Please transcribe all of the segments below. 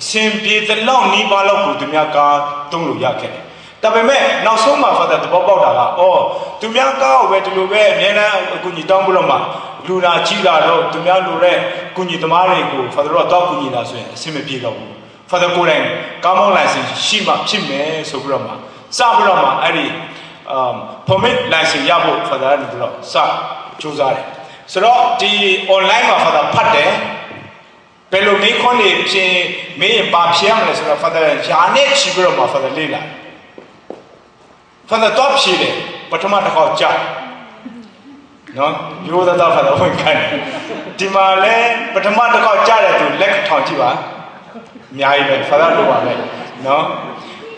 Simply the long Nibala Tumiaka, Tumuyak. Tabeme, now so much for the Bobada, or Tumiaka, where to Lube, Mena, Kunitambulama, Luna Chila, Tumia Lure, Kunitamari, for the Rotakunina, Simipiga, for the Kuren, Kamon license, Shima, Chime, Sobrama, Sabrama, Ari, permit license Yabu for the Anadro, Sa, Chuzare. So the online for the Pate. Pelo me kone pye me ba phyam le so for the jane chi bro ma for the lila for the top chi le patama ta khaw cha no yo da for the wen kan di ma le patama ta khaw cha le tu lek thong chi ba mya yi be for the lo ba le no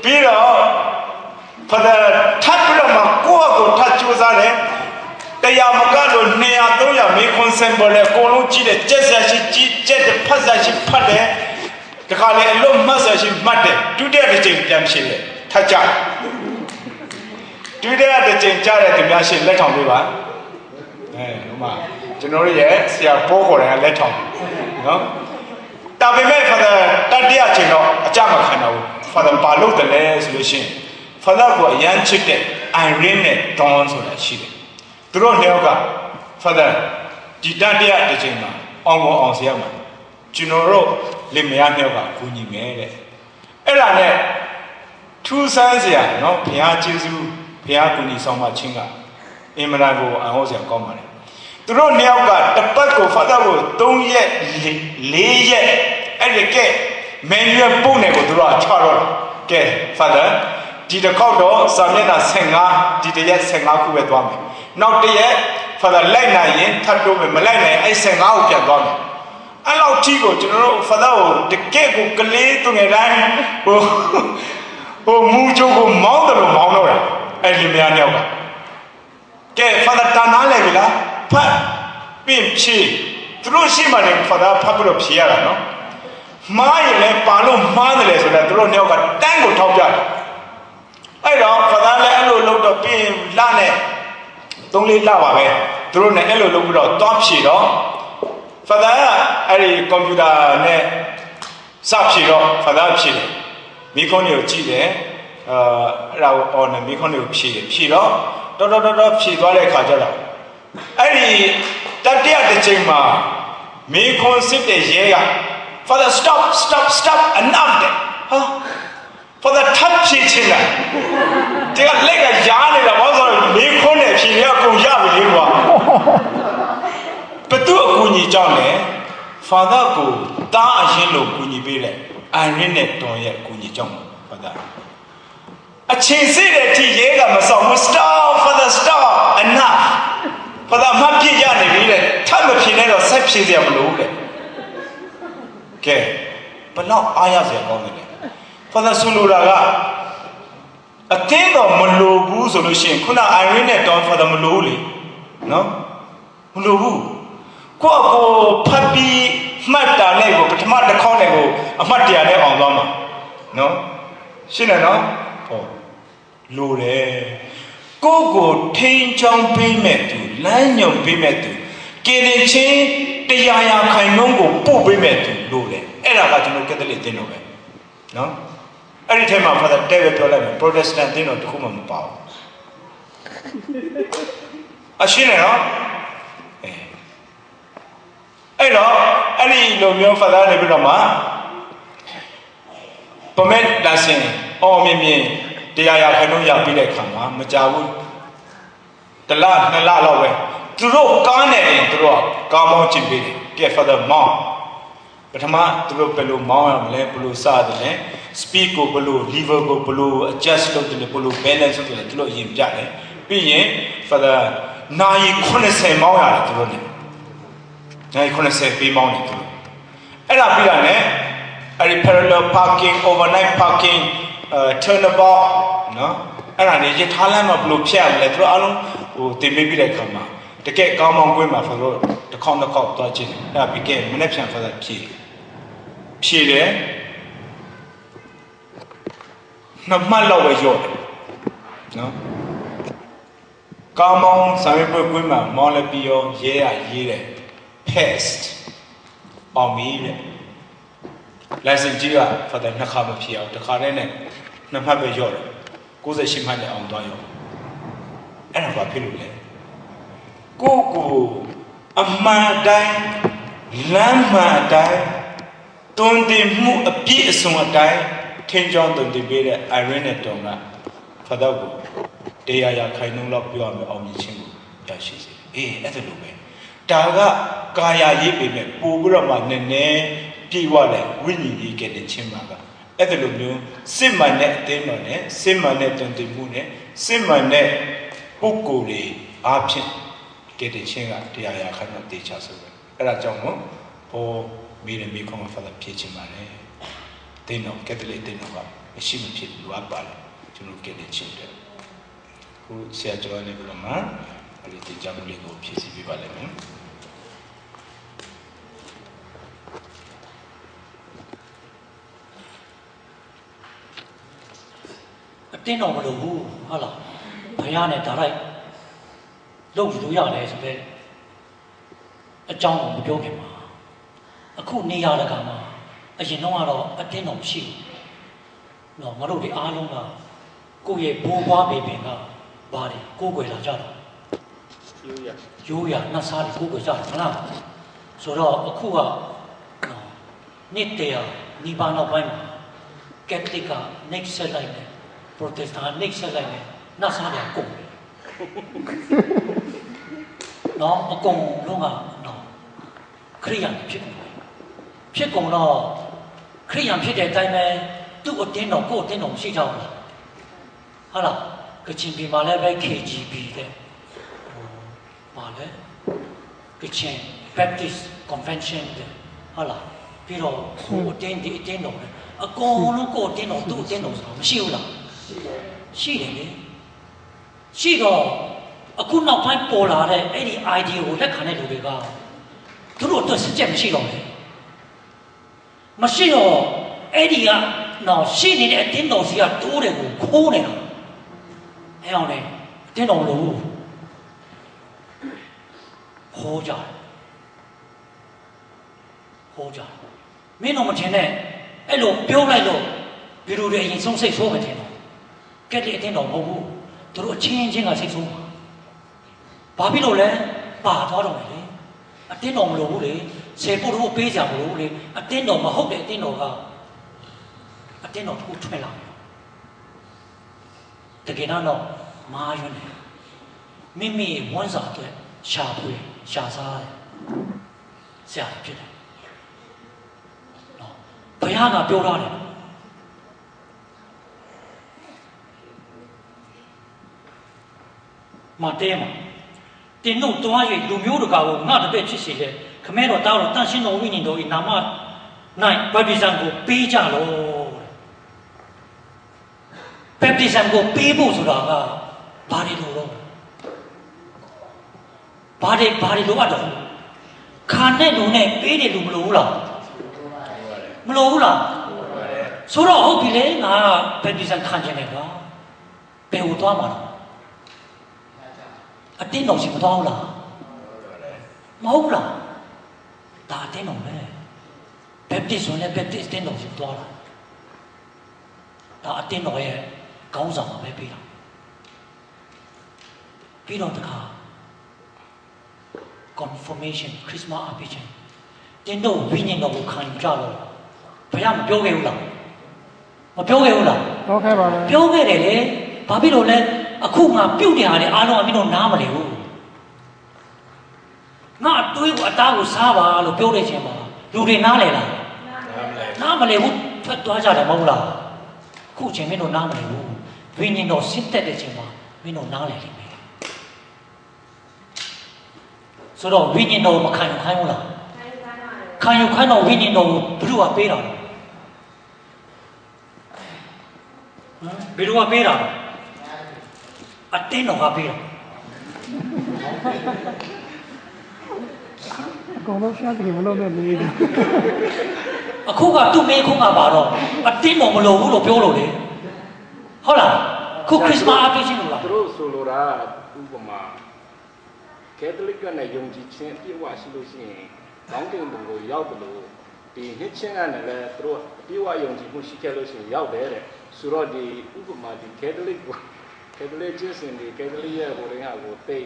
pi ro for the that bro ma ko that chu sa le Tayamaka, Nea, Toya, make consemble, Kolochi, the Jessashi, Jet, the Passashi, Pade, the Kale, low massage, Mate, today the Jim Jamshile, Tacha. Today the Jim Jarret, the Yashin, let on Viva. Generally, yes, they are poor and let on. No? Tabime for the Tadia Chino, a Jamakano, for the Palo, the layers, Lucien. For that, were young chicken, Irene, Dons or a shilling. Through Nelga, Father, Didadia de Jima, Ongo on Siama, Junoro, Limea Nelga, Kuni Mere. Elane, two sons here, no, Pia Jesu, Pia Kuni Soma Chinga, Imanago, and Osia Common. Through Nelga, the Paco, Father, don't yet lay yet, and the gate, Manuel Bonego, draw Charles, get Father. Did the Kodo, Samena Senga, did the yet Senga Kuwetwame. Now the yet for the Lena yen, Tato, Malena, I sang out your gone. Allow Tigo to know for the cake of Kale to a line, oh, Mujo, Mondo, Monora, and Limianoga. Get for the Tanalevilla, Pat, Bim Chi, through Shimaning for the popular Sierra, no? My Palo, motherless with a drone yoga, tango top yard. I don't for that load of being lane. Don't let lava through the yellow look of top sheet. For that, I computer net sub sheet for that sheet. Mikonio chile on a Mikonio sheet. Shiro, dot sheet, what I call I that day the chamber. Mikon sit the year. For the stop, enough. For the touch teaching, they got like a yarn in the mother, make one if she never comes out with you. But do a Kuni John, Father go, Da Yellow Kuni Bele, I rennet on yet Kuni John for that. A chase it at Yega Mason, star for the star, enough. For the Mapi Yanni, time of Pinero, Sepsi, they are blue. Okay, but now I have their government. For the Suluraga, a thing of Mulubu solution, Kuna Irene down for the Mululi, no? Mulubu. Go puppy, Mata Nego, but Mata Conego, a Matiane on Lama. No? Shina no? Oh, Lure. Go, Tain Chong payment to, Lanyon payment to, getting chain, the Yaya Kainongo, Poo payment to Lure. And I got to look at the little no? Every time I for the David Toleman, Protestant dinner to whom I'm power. A shilling, no? Hello, any Lomio for that Nebulama? Permit dancing, oh, Mimi, the Ayakanuya Bilekama, Majawu, the la way. To rope carnet to rock, Gamo Chimbi, get for the mom. But I'm not to look below Mount below Sardine, speak go below, liver go below, adjust to the below, balance of the low him jacket, being for the nine corner say Mount to run it. Nine corner say be mounted to. And I'll be on it. Parallel parking, overnight parking, turnabout, no? And I need Halama blue chair, let alone, they may be like come out. The gate come on women for road, the corner cop dodging, that became connection for that key. She there? No, my love is yours. No? Come on, some people women, Molapio, yeah, pest on me. license ကြီးက father နှစ်ခါမဖြစ်အောင်တစ်ခါတည်းနဲ့နှစ်မှတ်ပဲရော့တယ်68မှတ်နဲ့အောင်သွားရောအဲ့ဒါဘာဖြစ်လို့လဲကိုအမှန်တိုင်းလမ်းမှန်တိုင်းတွင်တင်မှုအပြည့်အစုံအတိုင်းထင်းကြောင်းတွင်တင်ပေးတဲ့ Irene နဲ့တောင်က father ကိုတရားရခိုင်နှုန်းလောက်ပြောရမယ်အောင်မြင်ခြင်းကိုရရှိစေအဲ့ဒါလိုပဲဒါကကာယရေးပေမဲ့ပို့ပြီးတော့မှနည်းနည်းပြေဝတယ်ဝိညာဉ်ရေးခဲ့တဲ့ချင်းမှာကအဲ့ဒါလိုမျိုးစစ်မှန်တဲ့အသင်းတော်နဲ့စစ်မှန်တဲ့တွင်တင်မှုနဲ့စစ်မှန်တဲ့ပုဂ္ဂိုလ်တွေအားဖြင့်ခဲ့တဲ့ချင်းကတရားရခိုင်နှုန်းတေချာဆိုပဲအဲ့ဒါကြောင့်မို့ဘောမိရမိခေါင်းဖတ်ဖြည့်ချင်ပါတယ်တင်းတော်ကက်သလစ်တင်းတော်ကမရှိမဖြစ်လိုအပ်ပါတယ်ကျွန်တော်ခဲ့တဲ့ချင်းတဲ့ခုဆရာကျော်နေပြီးတော့မှအဲ့ဒီကြောင့်လေးကိုဖြည့်ဆည်းပေးပါလိမ့်မယ်အတင်းတော်မလို့ဘူးဟုတ်လားဘုရားနဲ့ဒါလိုက်လုပ်ယူလို့ရတယ်ဆိုတော့အကြောင်းကိုမပြောခင်ပါအခုနေရတဲ့ကမှာအရင်တော့ကတော့အတင်းတော်မရှိဘူးနော်ငါတို့ဒီအားလုံးကကိုယ့်ရဲ့ဘိုးဘွားပေပင်ကဘာတွေကိုယ်ွယ်လာကြတာရိုးရနှဆားတွေကိုယ်ွယ်ကြတယ်မလားဆိုတော့အခုကနှစ်တရာနိဗ္ဗာန်နောက်ပိုင်းမှာကက်သလစ်က next ဆက်လိုက်တယ်ပရိုတက်စတန်က next ဆက်လိုက်တယ်နှဆားတွေကုန်တယ်နော်အကုန်လုံးကနော်ခရိယန်ဖြစ်ကုန်တော့ခရိယန်ဖြစ်တဲ့အတိုင်းပဲသူ့အတင်းတော်ကိုယ့်အတင်းတော်မရှိကြဘူးဟုတ်လားကချင်ပြည်မှာလည်းပဲ KGB တဲ့ပါလေကချင် Baptist Convention တဲ့ဟုတ်လားပြီးတော့ကိုယ့်အတင်းဒီအတင်းတော်လည်းအကုန်လုံးကိုယ့်အတင်းတော်သူ့အတင်းတော်ဆိုတာမရှိဘူးလားရှိတယ်လေရှိတော့အခုနောက်ပိုင်းပေါ်လာတဲ့အဲ့ဒီ idea ကိုလက်ခံတဲ့လူတွေကသူတို့အတွက်စကြက်မရှိတော့ဘူးမရှိတော့အဲ့ဒီကနော်ရှိနေတဲ့အတင်းတော်စီကတိုးတယ်ကိုခိုးနေတာအဲ့အောင်လေအတင်းတော်လို့ဟောကြမင်းတို့မထင်နဲ့အဲ့လိုပြောလိုက်လို့ဒီလိုတွေအရင်ဆုံးစိတ်ဆိုးမထင်တော့ကဲတဲ့အတင်းတော်မဟုတ်ဘူးသူတို့အချင်းချင်းကစိတ်ဆိုးမှာဘာဖြစ်လို့လဲပါသွားတော့မယ်လေအတင်းတော်မလို့ဘူးလေဆေပုတ်တို့ပေးကြမလို့လေအတင်းတော်မဟုတ်တဲ့အတင်းတော်ကအတင်းတော်တစ်ခုထွက်လာတယ်တကယ်တော့မာယွန်းတယ်မိမိဝန်စားအတွက်ရှာဖွေရှာစားတယ်ဆရာဖြစ်တယ်နော်ဘုရားကပြောထားတယ်မတဲမှာတင်တို့တွား၍လူမျိုးတကာကိုငါတပည့်ဖြစ်စေတဲ့ခမဲတော်တားတော်တန်ရှင်းတော်ဝိညာဉ်တော်ဤနာမ၌ဗတ္တိဇံကိုပေးကြလို့ဗတ္တိဇံကိုပေးဖို့ဆိုတာကဘာတွေလို့တော့ဘာတွေလိုအပ်တော့ခါနဲ့လူနဲ့ပေးတယ်လူမလို့ဘူးလားမလို့ဘူးလားဆိုတော့ဟုတ်ပြီလေငါဗတ္တိဇံခံခြင်းနဲ့ကွာဘယ်ကိုသွားမှာလဲအတင်းတော်စီမသွားဘူးလားမဟုတ်လားဒါအတင်းတော်ပဲဘက်တစ်ဆိုလည်းဘက်တစ်အတင်းတော်စီသွားတာဒါအတင်းတော်ရဲ့ခေါင်းဆောင်ပဲပြီးတော့တခါ confirmation Christmas အပိချင်းတင်းတို့ဝိညာဉ်တော်ကိုခံကြတော့ဘုရားမပြောခဲ့ဘူးလားမပြောခဲ့ဘူးလားပြောခဲ့ပါဘူးပြောခဲ့တယ်လေဘာဖြစ်လို့လဲအခုငါပြုတ်နေရတယ်အားလုံးအမင်းတို့နားမလဲဘူးငါအတွေးကိုအသားကိုစားပါလို့ပြောတဲ့ချိန်မှာလူတွေနားလဲလားနားမလဲဘူးထွက်သွားကြတယ်မဟုတ်လားခုချိန်မင်းတို့နားမလဲဘူးဝိညာဉ်တော်ဆင်းသက်တဲ့ချိန်မှာမင်းတို့နားလဲလိမ့်မယ်ဆိုတော့ဝိညာဉ်တော်မခံယူခိုင်းဘူးလားခံယူခိုင်းတော့ဝိညာဉ်တော်ကိုဘယ်သူကပေးတာလဲဘယ်သူကပေးတာလဲအတင်းတော်ကပေးတာအကုန်လုံးရှားတယ်မလို့နဲ့နေတယ်အခုကသူ့မေးခွန်းကပါတော့အတင်းတော်မလို့ဘူးလို့ပြောလို့လေဟုတ်လားခုခရစ်စမတ်အပြည့်ချင်းလို့လားသူတို့ဆိုလိုတာဥပမာကက်သလစ်ကနဲ့ယုံကြည်ခြင်းအပြည့်အဝရှိလို့ရှိရင်ကောင်းကင်ဘုံကိုရောက်တယ်လို့ ဒီနှစ်ချင်းကနေလည်းသူတို့ပြေဝယုံကြည်မှုရှိခဲ့လို့ရှိရင်ရောက်တယ်တဲ့ဆိုတော့ဒီဥပမာဒီကက်သလစ်ကျင့်စဉ်ဒီကက်သလစ်ရဲ့ဟိုရင်းဟာကိုသိ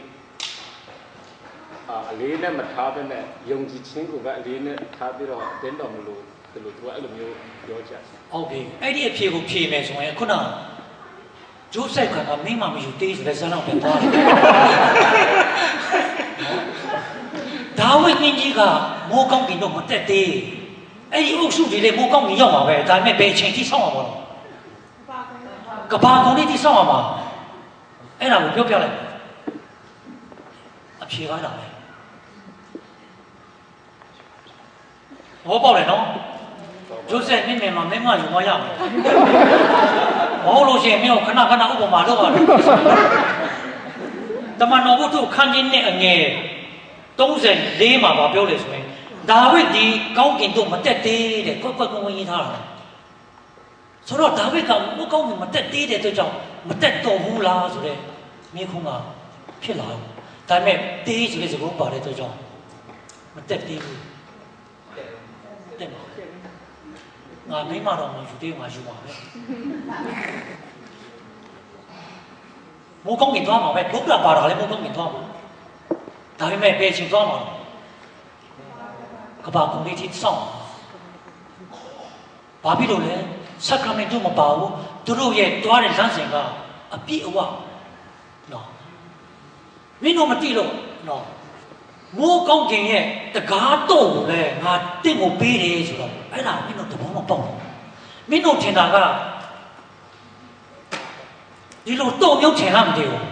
အလေးနဲ့မထားဘဲနဲ့ယုံကြည်ခြင်းကိုပဲအလေးနဲ့ထားပြီးတော့တင်းတော်မလို့ဒီလိုသူကအဲ့လိုမျိုးပြောကြတယ်ဟုတ်ပြီအဲ့ဒီအဖြေကိုဖြေမယ်ဆိုရင်ခုနဂျိုးဆိုင်ကမင်းမမယူသေးဆိုတဲ့ဇာတ်လောက်ပဲသွားတယ်ဒါဝိမင်းကြီးကမိုးကောင်းကင်တော့မတက်သေးအဲ့ဒီအုပ်စုတွေလည်းမိုးကောင်းကင်ရောက်မှာပဲဒါပေမဲ့ဘယ်အချိန်ထိစောင့်မှာမလို့ကဘာကုန်းလေးထိစောင့်မှာအဲ့ဒါကိုပြောပြလိုက်အဖြေကားတာပဲဘောပေါက်တယ်နော်ဂျိုးဆက်မင်းမှာမင်းမယူမရဘူးမဟုတ်လို့ရှိရင်မင်းကိုခဏခဏဥပမာလုပ်ရတယ်တမန်တော်ဘုသူခန်းကြီးနဲ့အငယ်34မှာပြောလေဆိုရင်ဒါဝိဒ်ဒီကောင်းကင်တို့မတက်သေးတဲ့ကွက်ကွက်ကွင်းဝင်ရေးထားတာဆိုတော့ဒါဝိဒ်ကမကောင်းကင်မတက်သေးတဲ့အတွက်ကြောင့်မတက်တော့ဘူးလားဆိုတဲ့မိခုံးကဖြစ်လာတယ်ဒါပေမဲ့တေးဆိုတဲ့စကားပါတဲ့အတွက်ကြောင့်မတက်သေးဘူးတက်မှာငါမိမတော်မှယူသေးမှယူပါပဲမိုးကောင်းကင်သွားမှာပဲဘုရားပါတာလည်းမိုးကောင်းကင်သွားမှာဒါပေမဲ့ဘယ်ချိန်သွားမှာကဘာကုန်လေးထိစောင့်ဘာဖြစ်လို့လဲဆက်ကရမင်တုမပါဘူးသူတို့ရဲ့တွားတဲ့လမ်းစဉ်ကအပြည့်အဝနော်မင်းတို့မသိလို့နော်မိုးကောင်းကင်ရဲ့တကားတော့ကိုလည်းငါတင့်ကိုပေးတယ်ဆိုတော့အဲ့ဒါမင်းတို့တဘောမပေါက်ဘူးမင်းတို့ထင်တာကဒီလိုတော့မြုပ်ထင်လားမသိဘူး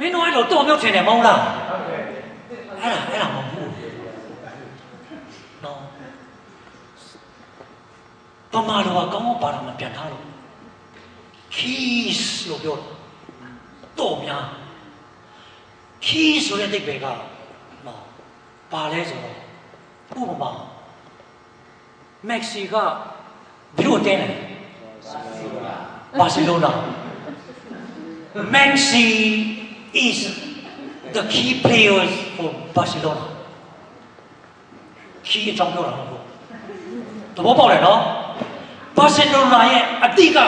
မင်းတို့အဲ့လိုတော့မြုပ်ထင်တယ်မဟုတ်လားအဲ့ဒါမဟုတ်ဘူးနော်ပမာလိုကကောင်းကောင်းပါတာမပြန်ထားလို့ keys လို့ပြောတော့များ keys ဆိုတဲ့အိဗယ်ကနော်ပါလဲဆိုတော့ဥပမာမက္ဆီကဘယ်လိုတဲလဲဘာစီလိုနာ Messi is the key players for Barcelona key အကြောင်းပြောတာမဟုတ်ဘူးသဘောပေါက်တယ်နော် Barcelona ရဲ့အတိက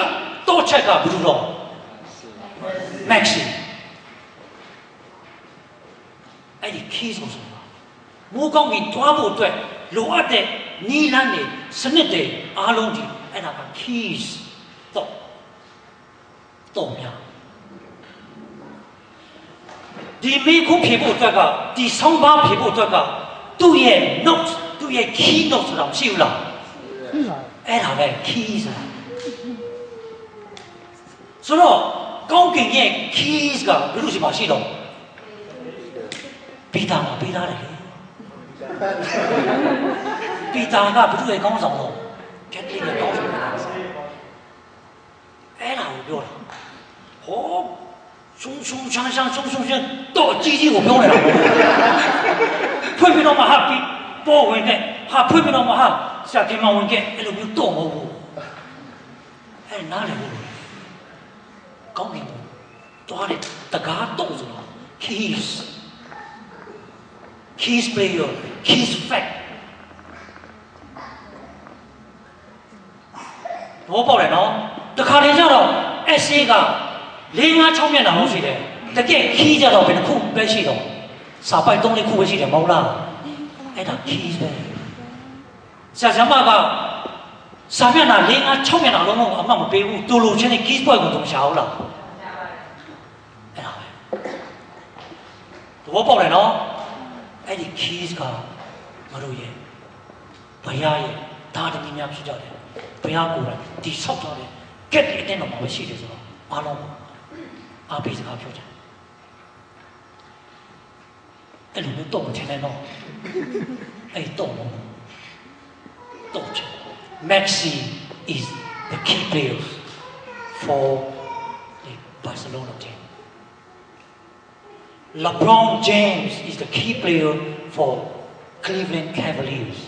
တော့ချက်ကဘယ်လိုတော့ Messi အဲ့ဒီ key ဆိုတာမိုးကောင်းကင်တွားဖို့အတွက်လိုအပ်တဲ့နီးလန်းတွေစနစ်တွေအားလုံးဒီအဲ့ဒါက keys တော့များဒီမိခုဖြေဖို့အတွက်ကဒီဆောင်းပါးဖြေဖို့အတွက်ကသူ့ရဲ့ note သူ့ရဲ့ key note ဆိုတာမရှိဘူးလားအဲ့ဒါပဲ key ဆိုတာဆိုတော့ကောင်းကင်ရဲ့ keys ကဘယ်လိုရှိမှရှိတော့ပီတာမှာပေးထားတယ်လေပီတာကဘယ်သူ့ရဲ့ကောင်းဆောင်တော့ကက်သလစ်ရဲ့ကောင်းဆောင်အဲ့ဒါကိုပြောတာဟောရှုံရှမ်းတော့ကြီးကြီးကိုပြောနေတာဖွင့်ပြီးတော့မှဟာပြီးပေါ်ဝင်တဲ့ဟာဖွင့်ပြီးတော့မှဟာဆရာကမဝင်ခဲ့အဲ့လိုမျိုးတော့မဟုတ်ဘူးအဲ့နားလေဘူးကောင်းကင်တွားတယ်တကားတော့ဆိုတော့ keys player keys fact ဘောပေါက်တယ်နော်တခါတည်းကျတော့ essay က4-5-6မျက်နှာလောက်ရှိတယ်တကယ် key ကြတော့ဘယ်နှခုပဲရှိတော့စာပိုက်3-4ခုပဲရှိတယ်မဟုတ်လားအဲ့ဒါ keys ပဲဆရာဆရာမကစာမျက်နှာ4-5-6မျက်နှာလုံးလုံးအမှတ်မပေးဘူးတူလိုချင်းနဲ့ keys point ကိုသူမရှာဘူးလားအဲ့ဒါပဲသဘောပေါက်တယ်နော်အဲ့ဒီ keys ကမတို့ရဲ့ဘုရားရဲ့ဒါတမီများဖြစ်ကြတယ်ဘုရားကိုယ်တိုင်ဒီဆောက်ထားတယ် get အတင်းတော့မှရှိတယ်ဆိုတော့အားလုံးအားပေးစကားပြောကြအဲ့လိုမျိုးတော့မထင်နဲ့တော့အဲ့တော့ချင် Messi is the key player for the Barcelona team LeBron James is the key player for Cleveland Cavaliers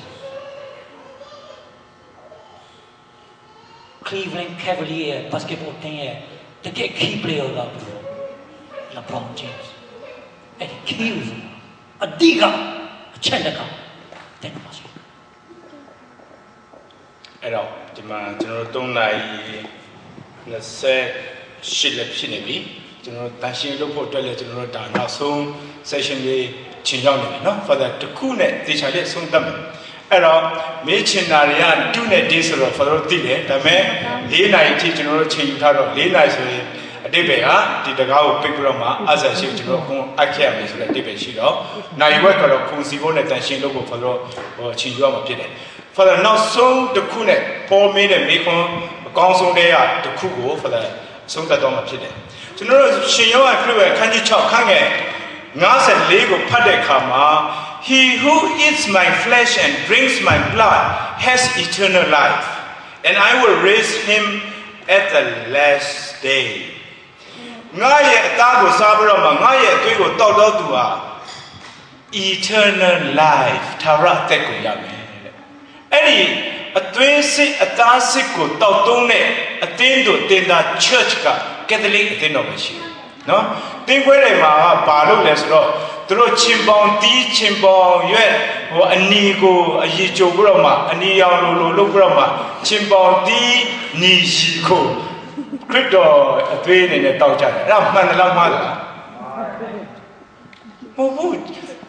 Cleveland Cavaliers basketball team ရဲ့တကယ် key player ကLeBron James အဲ့ဒီခီးကိုအတိကအချက်လက်ကတဲ့ပါစေအဲ့တော့ဒီမှာကျွန်တော်တို့3နာရီ28လက်ဖြစ်နေပြီကျွန်တော်တန်ရှင်းလုပ်ဖို့အတွက်လည်းကျွန်တော်တို့ဒါနောက်ဆုံး session လေးချိန်ရောက်နေပြီเนาะ further တစ်ခုနဲ့တေချာလေးဆုံးသတ်မယ်အဲ့တော့မေးချင်တာတွေက2နဲ့1ဆိုတော့ further သိတယ်ဒါပေမဲ့4နာရီအထိကျွန်တော်တို့ချိန်ယူထားတော့4နာရီဆိုရင်အတိတ်ပဲကဒီတကားကိုပိတ်ပြီးတော့မှအဆက်ရှိကျွန်တော်အခုအပ်ခဲ့ရမယ်ဆိုတဲ့အတိတ်ပဲရှိတော့နိုင်ဝက်ကတော့ခုံစီဖို့နဲ့တန်ရှင်းလုပ်ဖို့ further ချိန်ယူရမှာဖြစ်တယ် further နောက်ဆုံးတစ်ခုနဲ့ပေါ်မင်းတဲ့မိခွန်းအကောင်းဆုံးတဲ့ကတစ်ခုကို further ဆုံးသက်တော့မှာဖြစ်တယ်ကျွန်တော်တို့ရှင်ယောဟန်ခရစ်ဝင်ခန်းကြီး6ခန်းငယ်54ကိုဖတ်တဲ့အခါမှာ He who eats my flesh and drinks my blood has eternal life and I will raise him at the last day ငါရဲ့အသားကိုစားပြီးတော့မှငါရဲ့အသွေးကိုတောက်တော့သူဟာ eternal life ထာဝရအသက်ကိုရမယ်တဲ့အဲ့ဒီအသွေးစစ်အသားစစ်ကိုတောက်သုံးတဲ့အသင်းတို့တင်တာ church က Catholic အသင်းတော်ပဲရှိတယ်နော်တင်းခွဲတွေမှာဘာလို့လဲဆိုတော့သူတို့ချင်းပေါင်တီးချင်းပေါင်ရွက်အနီကိုအရီကြိုပြီးတော့မှအနီရောင်လိုလုပ်ပြီးတော့မှချင်းပေါင်တီးနီရီကိုခရစ်တော်အသွေးအနေနဲ့တောက်ကြတယ်အဲ့ဒါမှန်တယ်လားမှားလားမဟုတ်ဘူး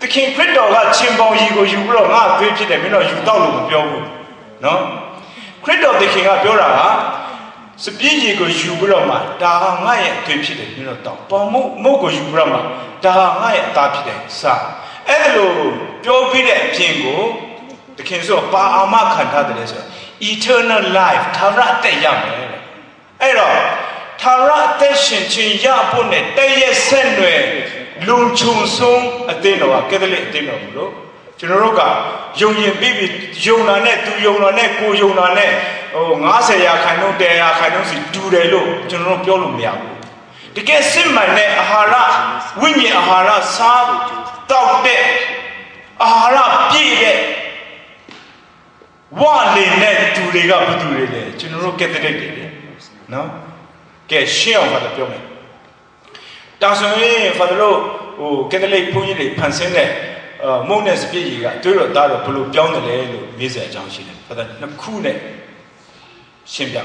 တခင်ခရစ်တော်ကချင်းပေါင်ရီကိုယူပြီးတော့ငါအသွေးဖြစ်တယ်မင်းတို့ယူတော့လို့မပြောဘူးနော်ခရစ်တော်တခင်ကပြောတာကစပြည့်ကြီးကိုယူပြီးတော့မှဒါဟာငါရဲ့အသွေးဖြစ်တယ်မင်းတို့တော့ပေါင်မုတ်ကိုယူပြီးတော့မှဒါဟာငါရဲ့အသားဖြစ်တယ်စအဲ့ဒါလို့ပြောပြီးတဲ့အပြင်ကိုတခင်ဆိုပါအာမခံထားတယ်ဆို eternal life ထာဝရအသက်ရမယ်တဲ့အဲ့တော့ထာဝရအသက်ရှင်ခြင်းရဖို့နဲ့တည့်ရဲ့ဆက်နွယ်လုံခြုံဆုံးအသင်းတော်ကကက်သလစ်အသင်းတော်မလို့ကျွန်တော်တို့ကယုံရင်ပြီးပြီယုံတာနဲ့သူယုံတာနဲ့ကိုယုံတာနဲ့90ရာခိုင်နှုန်း100ရာခိုင်နှုန်းစီတူတယ်လို့ကျွန်တော်တို့ပြောလို့မရဘူးတကယ်စစ်မှန်တဲ့အာဟာရဝိညာဉ်အာဟာရစားတောက်တဲ့အာဟာရပြည့်တဲ့ဝါလင်တဲ့သူတွေကဘယ်သူတွေလဲကျွန်တော်တို့ကက်သလစ်တွေလေနော်ကဲရှင်းအောင်ပါပြောမယ်တာဆိုရင်ဖာတို့ကက်သလစ်ဘုန်းကြီးတွေဖန်ဆင်းတဲ့မုံနဲ့စပြည့်ကြီးကတွေးတော့သားတော့ဘလို့ပြောင်းတယ်လဲလို့မေးစရာအကြောင်းရှိတယ်ဖာနှစ်ခုနဲ့ရှင်းပြဥ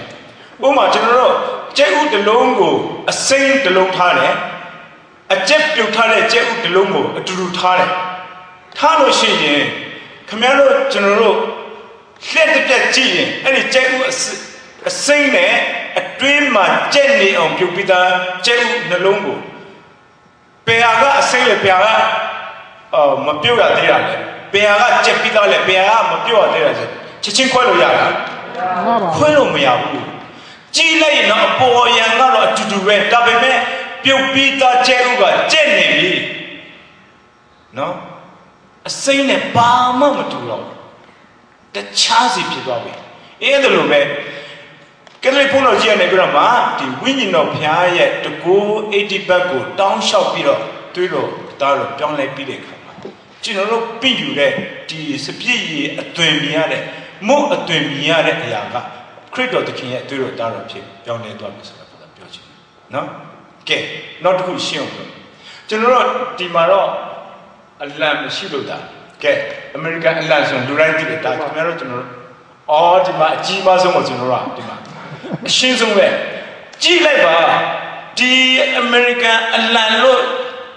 ပမာကျွန်တော်တို့ကျဲဥတစ်လုံးကိုအစိမ်းတစ်လုံးထားတယ်အကျက်ပြုတ်ထားတဲ့ကျဲဥတစ်လုံးကိုအတူတူထားတယ်ထားလို့ရှိရင်ခမရတို့ကျွန်တော်တို့လက်တစ်ပြက်ကြည့်ရင်အဲ့ဒီကျဲဥအစိမ်းနဲ့အတွင်းမှာကျက်နေအောင်ပြုတ်ပြီးသားကျဲဥနှလုံးကိုပေဟာကအစိမ်းလေပေဟာကမပြုတ်ရသေးတာလေပေဟာကကျက်ပြီးသားလေပေဟာကမပြုတ်ရသေးတာချက်ချင်းခွဲလို့ရတာခွဲလို့မရဘူးကြည့်လိုက်ရင်တော့အပေါ်ယံကတော့အတူတူပဲဒါပေမဲ့ပြုတ်ပြီးသားကျဲဥကကျက်နေပြီနော်အစိမ်းနဲ့ဘာမှမတူတော့တခြားစီဖြစ်သွားပြီအဲ့ဒါလိုပဲကက်သလစ်ဘုန်းတော်ကြီးကနေပြီးတော့မှဒီဝိညာဉ်တော်ဘုရားရဲ့တကူ80ဘတ်ကိုတောင်းလျှောက်ပြီးတော့တွေးလို့ဒါတော့ပြောင်းလဲပြီးတဲ့အခါမှာကျွန်တော်တို့ပြည့်ယူတဲ့ဒီစပြည့်ရည်အသွင်မြင်ရတဲ့မုတ်အသွင်မြင်ရတဲ့အရာကခရစ်တော်သခင်ရဲ့အသွေးတော်ဒါတော့ဖြစ်ပြောင်းလဲသွားပြီဆိုတာပြောချင်နော်ကဲနောက်တစ်ခုရှင်းအောင်ကျွန်တော်တို့ဒီမှာတော့အလံမရှိလို့ဒါကဲအမေရိကန်အလံဆိုလူတိုင်းသိတယ်ဒါခင်ဗျားတို့ကျွန်တော်တို့အော်ဒီမှာအကြီးမားဆုံးကိုကျွန်တော်တို့ကဒီမှာအရှင်းဆုံးပဲကြည့်လိုက်ပါဒီအမေရိကန်အလံလို့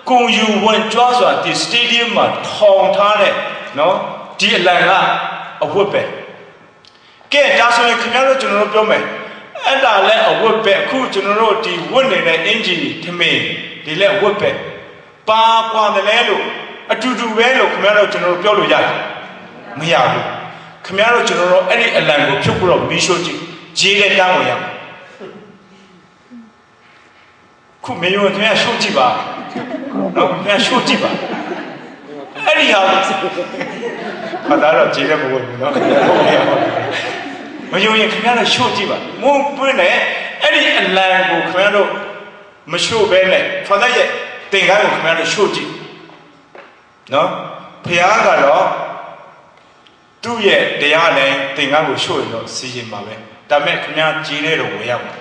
ကုံယူဝင်ကြွားစွာဒီစတေဒီယမ်မှာထောင်ထားတဲ့နော်ဒီအလံကအဝတ်ပဲကဲဒါဆိုရင်ခင်ဗျားတို့ကျွန်တော်တို့ပြောမယ်အဲ့ဒါလည်းအဝတ်ပဲအခုကျွန်တော်တို့ဒီဝတ်နေတဲ့အင်ဂျင်ထမင်းဒီလည်းဝတ်ပဲပါကွာတယ်လဲလို့အတူတူပဲလို့ခင်ဗျားတို့ကျွန်တော်တို့ပြောလို့ရတယ်မရဘူးခင်ဗျားတို့ကျွန်တော်တို့အဲ့ဒီအလံကိုဖြုတ်ပြီးတော့မီးရှို့ကြည့်ဂျေးတဲ့တန်းဝင်ရခုမေယုံခင်ဗျားရှို့ကြည့်ပါနော်ခင်ဗျားရှို့ကြည့်ပါအဲ့ဒီဟာခါတော့ဂျေးတဲ့မဝင်ဘူးနော်ခင်ဗျားဟုတ်ရဲ့မယုံရင်ခင်ဗျားတို့ရှို့ကြည့်ပါမုန်းပွင့်နဲ့အဲ့ဒီအလံကိုခင်ဗျားတို့မရှို့ပဲနဲ့ဖာတဲ့တင်ကားကိုခင်ဗျားတို့ရှို့ကြည့်နော်ဖះကတော့သူ့ရဲ့တရားနဲ့တင်ကားကိုရှို့ရင်တော့စီရင်ပါပဲဒါမဲ့ခင်ဗျားကြီးတဲ့တော့ဝယ်ရမှာ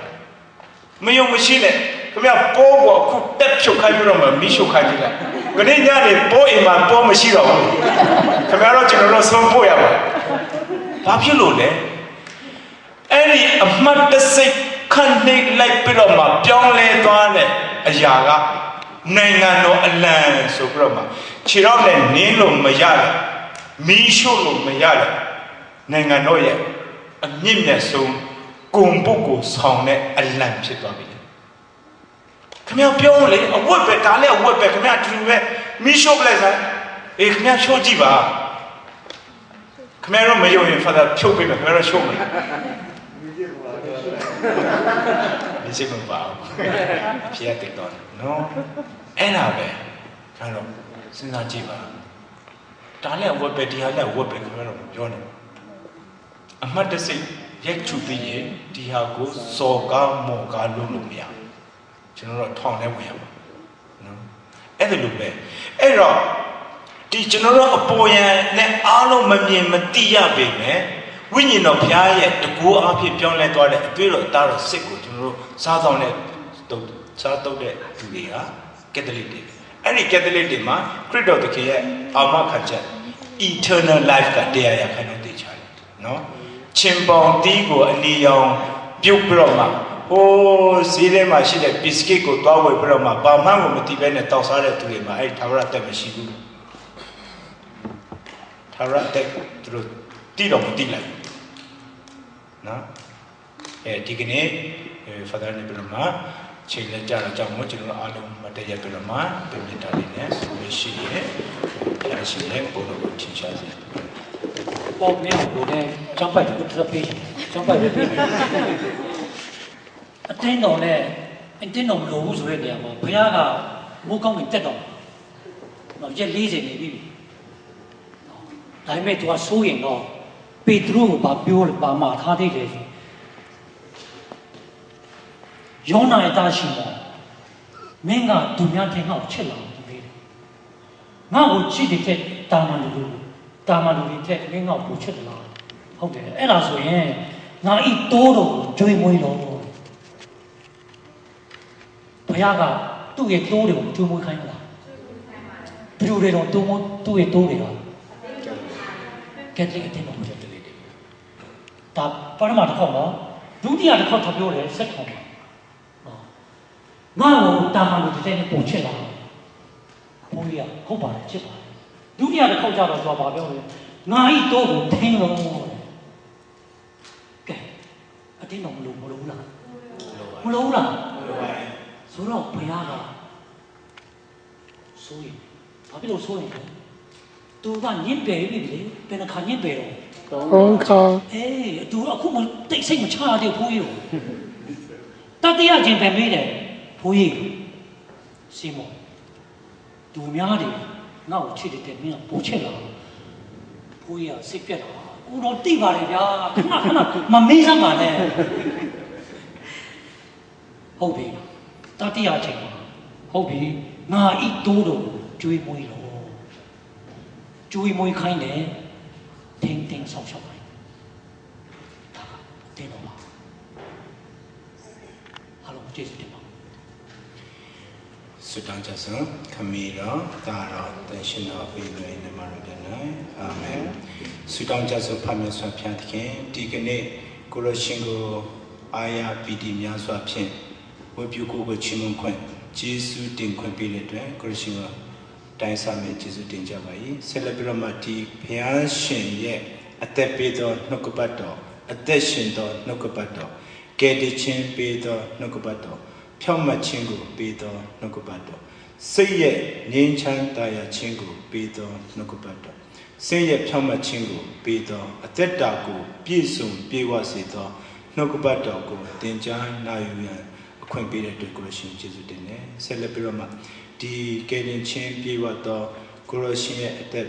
မယုံမရှိနဲ့ခင်ဗျားပိုးကိုအခုတက်ဖြုတ်ခိုင်းပြီးတော့မှမိရှုတ်ခိုင်းကြည့်လိုက် ကနေ့ညနေပိုးအိမ်မှာပိုးမရှိတော့ဘူးခင်ဗျားတို့ကျွန်တော်တို့ဆုံးဖို့ရပါဘာဖြစ်လို့လဲအဲ့ဒီအမှတ်တစိတ်ခန့်နေလိုက်ပြီးတော့မှပြောင်းလဲသွားတဲ့အရာကနိုင်ငံတော်အလံဆိုပြီးတော့မှခြေတော့နဲ့နင်းလို့မရတဲ့မီးရှို့လို့မရတဲ့နိုင်ငံတော်ရဲ့အမြင့်မြတ်ဆုံးဂုဏ်ပုဂ္ဂိုလ်ဆောင်တဲ့အလံဖြစ်သွားပြီခင်ဗျားပြောလေအဝတ်ပဲဒါလည်းအဝတ်ပဲခင်ဗျားတူပဲမီးရှို့ပလိုက်စမ်းအေးခင်ဗျားရှို့ကြည့်ပါခင်ဗျားတို့မယုံရင်ဖာသာဖြုတ်ပေးမယ်ခင်ဗျားတို့ရှို့မယ်ဒီစိတ်မပါဘူးဖြစ်ရတဲ့တော့နော်အဲ့ဒါပဲအဲ့တော့စဉ်းစားကြည့်ပါဒါလည်းဝတ်ပဲဒီဟာလည်းဝတ်ပဲခင်ဗျားတို့ပြောနေအမှတ်တစိတ်ရက်ချူပြီးရင်ဒီဟာကိုစော်ကားမော်ကားလုပ်လို့မရကျွန်တော်တို့ထောင်ထဲဝင်ရပါနော်အဲ့ဒါလိုပဲအဲ့တော့ဒီကျွန်တော်တို့အပေါ်ယံနဲ့အားလုံးမမြင်မသိရပေမဲ့ဝိညာဉ်တော်ဘုရားရဲ့တကူအားဖြင့်ပြောင်းလဲသွားတဲ့အတွေ့တော်တားတော်စစ်ကိုကျွန်တော်တို့စားဆောင်တဲ့စားတုပ်တဲ့သူတွေကကက်သလစ်တွေအဲ့ဒီကက်သလစ်တွေမှာခရစ်တော်သခင်ရဲ့အာမခံချက် eternal life ကတရားရခိုင်တော့သိချတယ်နော်ချင်းပေါင်တီးကိုအနီရောင်ပြုတ်ပြီးတော့မှဟိုးဈေးထဲမှာရှိတဲ့ biscuit ကိုသွားဝယ်ပြီးတော့မှဘာမှမသိဘဲနဲ့တောက်စားတဲ့သူတွေမှာအဲ့ဒီထာဝရတက်မရှိဘူးထာဝရတက်သူတို့တီးတော့မတီးလိုက်နော်အဲဒီကနေ့ဖာသာနေပြီးတော့မှချိန်လက်ကြတော့ကြောင့်မို့ကျွန်တော်အားလုံးမတည့်ရပြီးတော့မှပြင်ပြတာလေးနဲ့ဆိုလို့ရှိရဲ့ဖျားရှိရဲ့ဘုရားကိုထင်ရှားစေပေါ့မြောက်လို့လည်းကျောင်းပိုက်ကိုတစ်ပေးကျောင်းပိုက်ပေးအတင်းတော်နဲ့အတင်းတော်မလို့ဘူးဆိုတဲ့နေရာမှာဘုရားကမိုးကောင်းကြီးတက်တော့တော့ရက်40နေပြီဒါပေမဲ့သူကစိုးရင်တော့ပေတရုကိုဘာပြောလဲဘာမှထားသေးတယ်ယောနာရဲ့တာရှိမှာမင်းကသူများထင်ငါ့ကိုချစ်လာတယ်ပြီးတယ်ငါ့ကိုချစ်တဲ့တာမန်လူတွေထက်မင်းငါ့ကိုချစ်တယ်လားဟုတ်တယ်အဲ့ဒါဆိုရင်ငါဤတိုးတော်ကြွေးမွေးတော်ဘုရားကသူ့ရဲ့တိုးတွေကိုကြွေးမွေးခိုင်းတာဘယ်လိုတွေတော့သူ့ရဲ့တိုးတွေကကက်သလစ်အတင်းတော်ကက်သလစ်ဒါပထမတစ်ခေါက်နော်ဒုတိယတစ်ခေါက်ထပ်ပြောတယ်ဆက်ခေါက်ပါငါ့ကိုတာမန်လူတဲ့နဲ့ပုံချစ်လာဘုန်းကြီးကဟုတ်ပါတယ်ချစ်ပါတယ်ဒုတိယတစ်ခေါက်ကျတော့သူကဘာပြောလဲငါဤတော့ကိုထင်းလို့ကဲအတင်းတော်မလို့လားမလို့လားဆိုတော့ဘုရားကဆိုရင်ဘာဖြစ်လို့ဆိုရင်သူကညစ်ပယ်ပြီလေဘယ်နှခါညစ်ပယ်တော့3 ခါအေးသူအခုမတိတ်စိတ်မချရသေးဘူးဘုန်းကြီးတတိယချင်းပဲမေးတယ်ဘိုးကြီးစီမောသူများတွေငါ့ကိုချစ်တဲ့မင်းကပိုချစ်လာဘိုးကြီးကစိတ်ပြက်လာဦးတော်တိပါလေဗျာခဏမမေးစမ်းပါနဲ့ဟုတ်ပြီတတိယချိန်မှာဟုတ်ပြီငါဤတိုးတော်ကျွေးမွေးတော့ကျွေးမွေးခိုင်းတယ်တင်းဆောက်ရှောက်ခိုင်းဒါကတင်းတော်ပါအားလုံးကျေးဇူးတင်ပါဆုတောင်းကြစို့ခမီတော်တာတော်တန်ရှင်တော်ဘုရားနမတော်ပြန်၌အာမင်ဆုတောင်းကြစို့ဖတ်မြတ်စွာဘုရားသခင်ဒီကနေ့ကိုရရှင်ကိုအာရပီတိများစွာဖြင့်ဝတ်ပြုကိုချီးမွမ်းခွင့်ကျေးဇူးတင်ခွင့်ပေးတဲ့အတွက်ကိုရရှင်ကတိုင်းစာမဲ့ကျေးဇူးတင်ကြပါ၏ဆက်လက်ပြီးတော့မှဒီဘုရားရှင်ရဲ့အသက်ပေးသောနှုတ်ကပတ်တော်အသက်ရှင်သောနှုတ်ကပတ်တော်ကယ်တင်ခြင်းပေးသောနှုတ်ကပတ်တော်ဖြောင့်မတ်ခြင်းကိုပေးသောနှုတ်ကပတ်တော်စိတ်ရဲ့ငြိမ်းချမ်းသာယာခြင်းကိုပေးသောနှုတ်ကပတ်တော်စိတ်ရဲ့ဖြောင့်မတ်ခြင်းကိုပေးသောအသက်တာကိုပြည့်စုံပြေဝစေသောနှုတ်ကပတ်တော်ကိုသင်ကြားနာယူရန်အခွင့်ပေးတဲ့အတွက်ကိုရရှင်ကျေးဇူးတင်တယ်ဆက်လက်ပြီးတော့မှဒီကယ်တင်ခြင်းပြေဝသောကိုရရှင်ရဲ့အသက်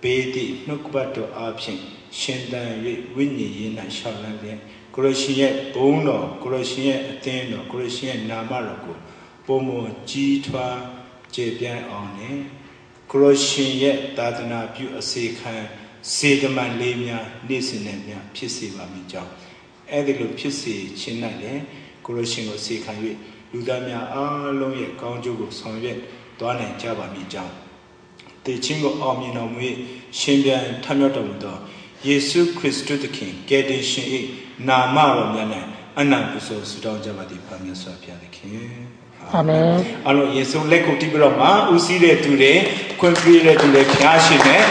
ပေးသည့်နှုတ်ကပတ်တော်အားဖြင့်ရှင်သန်၍ဝိညာဉ်ရေး၌ရှောက်လန်းလျက်ကိုရရှင်ရဲ့ဘုန်းတော်ကိုရရှင်ရဲ့အသင်းတော်ကိုရရှင်ရဲ့နာမတော်ကိုပုံမကြီးထွားကျေပြန့်အောင်နဲ့ကိုရရှင်ရဲ့သာသနာပြုအစေခံစေတမန်လေးများနေ့စဉ်နဲ့များဖြစ်စေပါမည်ကြောင်းအဲ့ဒီလိုဖြစ်စေခြင်း၌လည်းကိုရရှင်ကိုစေခံ၍လူသားများအားလုံးရဲ့ကောင်းကျိုးကိုဆောင်ရွက် သွားနိုင်ကြပါမည်ကြောင်းတေချင်းကိုအောင်မြင်တော်မူ၍ရှင်ပြန်ထမြောက်တော်မူသောယေရှုခရစ်တုသခင်ကယ်တင်ရှင်၏နာမတော်မြတ်၌အနန္တဆိုဆုတောင်းကြပါသည်ဖာမြတ်စွာဘုရားသခင်အာမင်အလုံးယေရှုလက်ကိုတီးပြီးတော့မှဦးစီးတဲ့သူတွေခွင့်ပြုတဲ့သူတွေဖျားရှင်နဲ့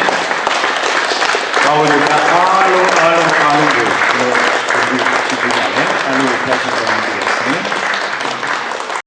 ဘာလို့လဲ